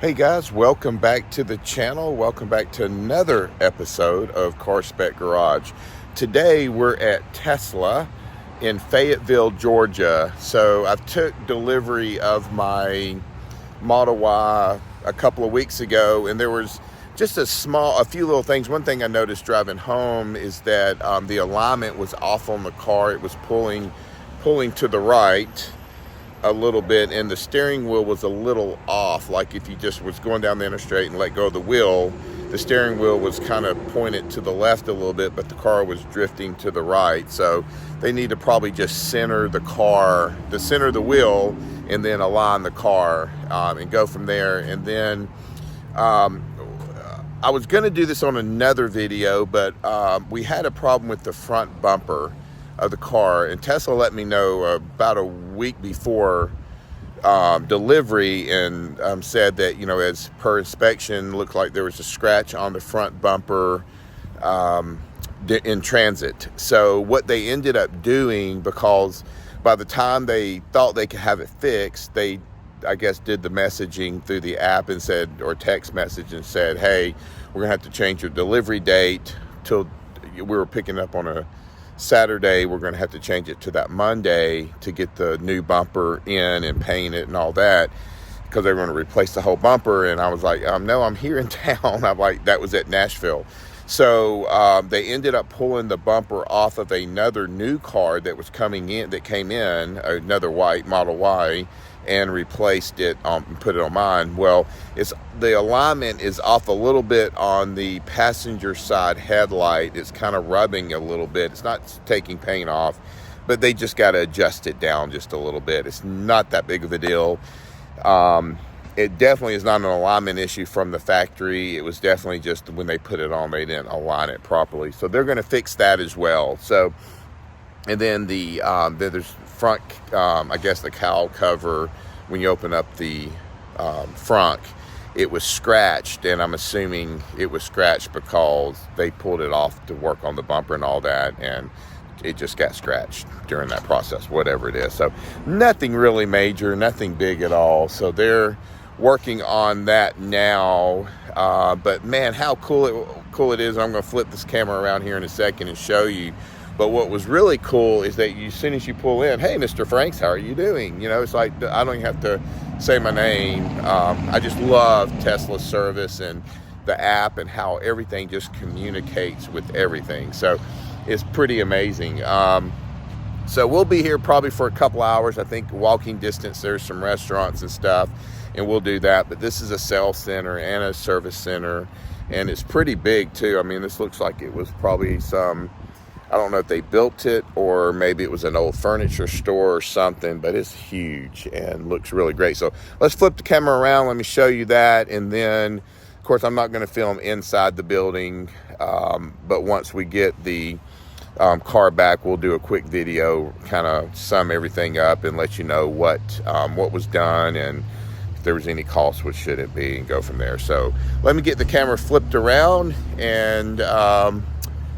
Hey guys, welcome back to the channel. Welcome back to another episode of Car Spec Garage. Today we're at Tesla in Fayetteville, Georgia. So I've took delivery of my Model Y a couple of weeks ago, and there was just a few little things. One thing I noticed driving home is that the alignment was off on the car. It was pulling to the right a little bit, and the steering wheel was a little off. Like if you just was going down the interstate and let go of the wheel, the steering wheel was kind of pointed to the left a little bit, but the car was drifting to the right. So they need to probably just center the wheel, and then align the car and go from there. And then I was going to do this on another video, but we had a problem with the front bumper of the car, and Tesla let me know about a week before delivery, and said that, as per inspection, looked like there was a scratch on the front bumper in transit. So what they ended up doing, because by the time they thought they could have it fixed, they, I guess, did the messaging through the app and said, or text message, and said, hey, we're gonna have to change your delivery date till we were picking up on a Saturday. We're going to have to change it to that Monday to get the new bumper in and paint it and all that, because they're going to replace the whole bumper. And I was like, no, I'm here in town. I'm like, that was at Nashville. So they ended up pulling the bumper off of another new car that was coming in, that came in, another white Model Y, and replaced it, put it on mine. Well, the alignment is off a little bit on the passenger side headlight. It's kind of rubbing a little bit. It's not taking paint off, but they just got to adjust it down just a little bit. It's not that big of a deal. It definitely is not an alignment issue from the factory. It was definitely just when they put it on, they didn't align it properly. So they're going to fix that as well. So, and then there's front, I guess the cowl cover, when you open up the front, it was scratched, and I'm assuming it was scratched because they pulled it off to work on the bumper and all that, and it just got scratched during that process, whatever it is. So nothing really major, nothing big at all. So they're working on that now. But man, how cool it is. I'm going to flip this camera around here in a second and show you. But what was really cool is that as soon as you pull in, hey, Mr. Franks, how are you doing? It's like, I don't even have to say my name. I just love Tesla's service and the app and how everything just communicates with everything. So it's pretty amazing. So we'll be here probably for a couple hours. I think walking distance, there's some restaurants and stuff, and we'll do that. But this is a sales center and a service center, and it's pretty big too. I mean, this looks like it was probably I don't know if they built it or maybe it was an old furniture store or something, but it's huge and looks really great. So let's flip the camera around. Let me show you that. And then, of course, I'm not going to film inside the building, but once we get the car back, we'll do a quick video, kind of sum everything up and let you know what was done and if there was any cost, what should it be, and go from there. So let me get the camera flipped around and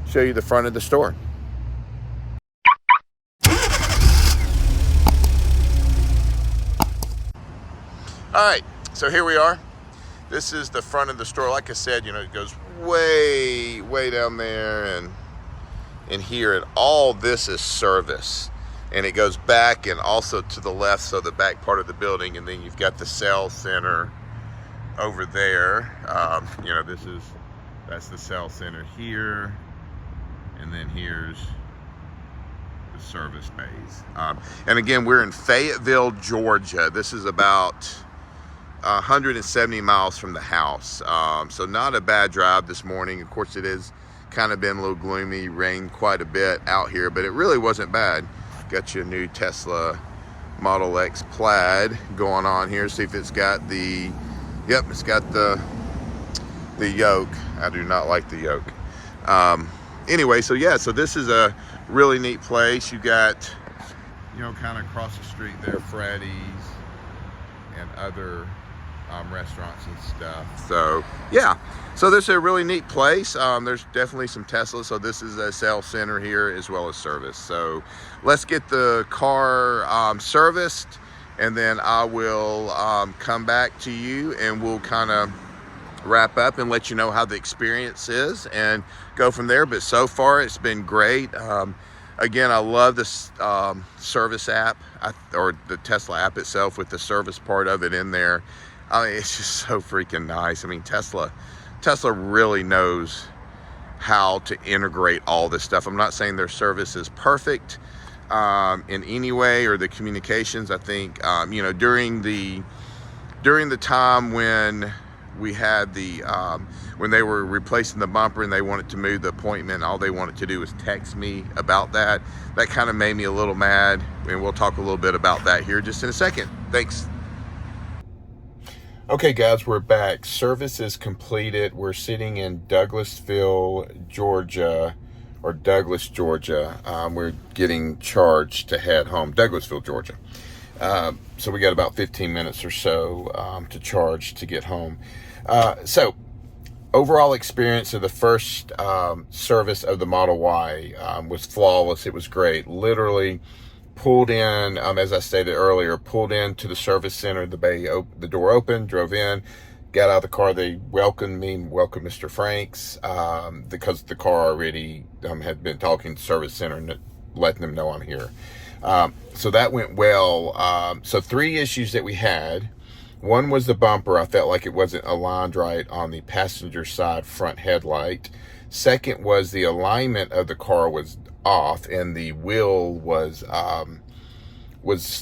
show you the front of the store. All right, so here we are. This is the front of the store. Like I said, it goes way down there and here, and all this is service. And it goes back and also to the left, so the back part of the building, and then you've got the sales center over there. That's the sales center here. And then here's the service bays. And again, we're in Fayetteville, Georgia. This is about 170 miles from the house. So not a bad drive this morning. Of course, it is kind of been a little gloomy, rained quite a bit out here, but it really wasn't bad. Got you a new Tesla Model X Plaid going on here. See if it's got it's got the yoke. I do not like the yoke. Anyway, so this is a really neat place. You got, kind of across the street there, Freddy's and other restaurants and stuff. So so this is a really neat place. There's definitely some Teslas. So this is a sales center here as well as service. So let's get the car serviced, and then I will come back to you and we'll kind of wrap up and let you know how the experience is and go from there. But so far it's been great. Again, I love this service app, or the Tesla app itself with the service part of it in there. I mean, it's just so freaking nice. I mean, Tesla really knows how to integrate all this stuff. I'm not saying their service is perfect in any way, or the communications. I think you know, during the time when we had the when they were replacing the bumper and they wanted to move the appointment, all they wanted to do was text me about that. That kind of made me a little mad, and we'll talk a little bit about that here just in a second. Thanks. Okay guys, we're back. Service is completed. We're sitting in Douglasville, Georgia, or Douglas, Georgia. We're getting charged to head home. Douglasville, Georgia. So we got about 15 minutes or so to charge to get home. So overall experience of the first service of the Model Y was flawless. It was great. Literally pulled in, as I stated earlier, pulled into the service center. The door opened, drove in, got out of the car. They welcomed me, welcomed Mr. Franks, because the car already had been talking to the service center and letting them know I'm here. So that went well. So 3 issues that we had. One was the bumper. I felt like it wasn't aligned right on the passenger side front headlight. Second was the alignment of the car was off, and the wheel was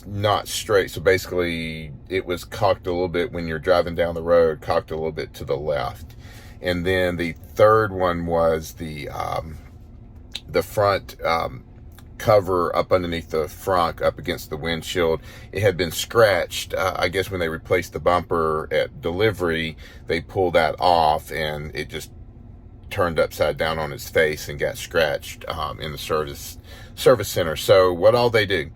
not straight. So basically it was cocked a little bit when you're driving down the road, cocked a little bit to the left. And then the third one was the front cover up underneath the front, up against the windshield. It had been scratched. I guess when they replaced the bumper at delivery, they pulled that off, and it just turned upside down on its face and got scratched in the service center. So what all they do,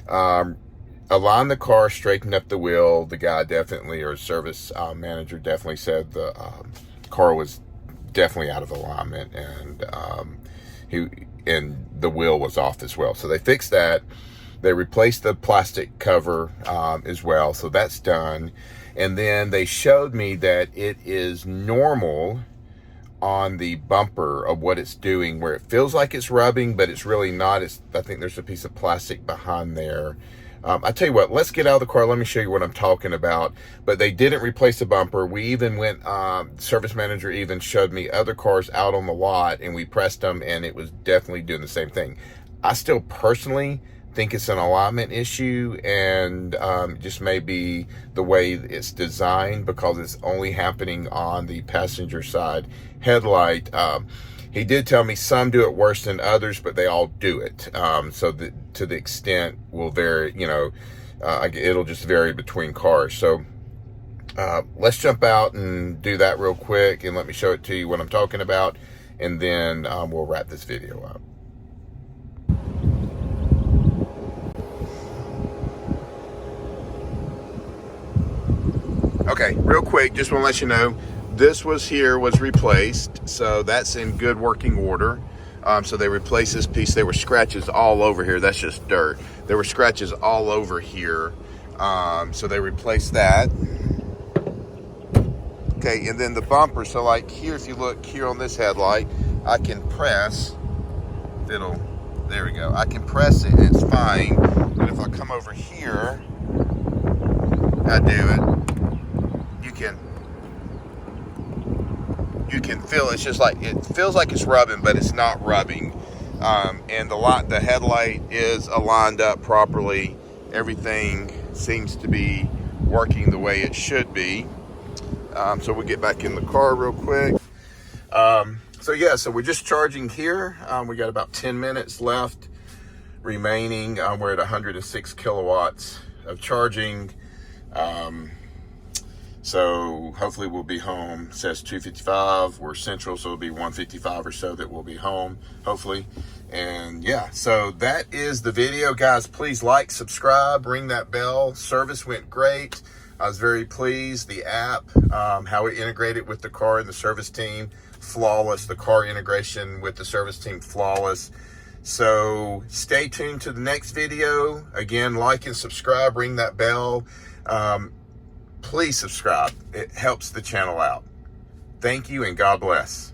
aligned the car, straightened up the wheel. The guy definitely, or service manager definitely said the car was definitely out of alignment, and the wheel was off as well. So they fixed that. They replaced the plastic cover as well. So that's done. And then they showed me that it is normal on the bumper of what it's doing, where it feels like it's rubbing, but it's really not. I think there's a piece of plastic behind there. I tell you what, let's get out of the car. Let me show you what I'm talking about. But they didn't replace the bumper. We even went, service manager even showed me other cars out on the lot, and we pressed them, and it was definitely doing the same thing. I still personally think it's an alignment issue, and just maybe the way it's designed, because it's only happening on the passenger side headlight. He did tell me some do it worse than others, but they all do it. So to the extent will vary, you know, it'll just vary between cars. So let's jump out and do that real quick, and let me show it to you what I'm talking about, and then we'll wrap this video up. Okay, real quick, just want to let you know, this was replaced, so that's in good working order. So they replaced this piece. There were scratches all over here. That's just dirt. There were scratches all over here. So they replaced that. Okay, and then the bumper. So like here, if you look here on this headlight, I can press. There we go. I can press it, it's fine. But if I come over here, I do it. You can feel it's just like, it feels like it's rubbing, but it's not rubbing. And the headlight is aligned up properly. Everything seems to be working the way it should be. So we'll get back in the car real quick. So yeah, so we're just charging here. We got about 10 minutes left remaining. We're at 106 kilowatts of charging. So hopefully we'll be home. It says 2:55. We're central, so it'll be 1:55 or so that we'll be home, hopefully. And yeah, so that is the video, guys. Please like, subscribe, ring that bell. Service went great. I was very pleased. The app, how it integrated with the car and the service team, flawless. The car integration with the service team, flawless. So stay tuned to the next video. Again, like and subscribe, ring that bell. Please subscribe. It helps the channel out. Thank you and God bless.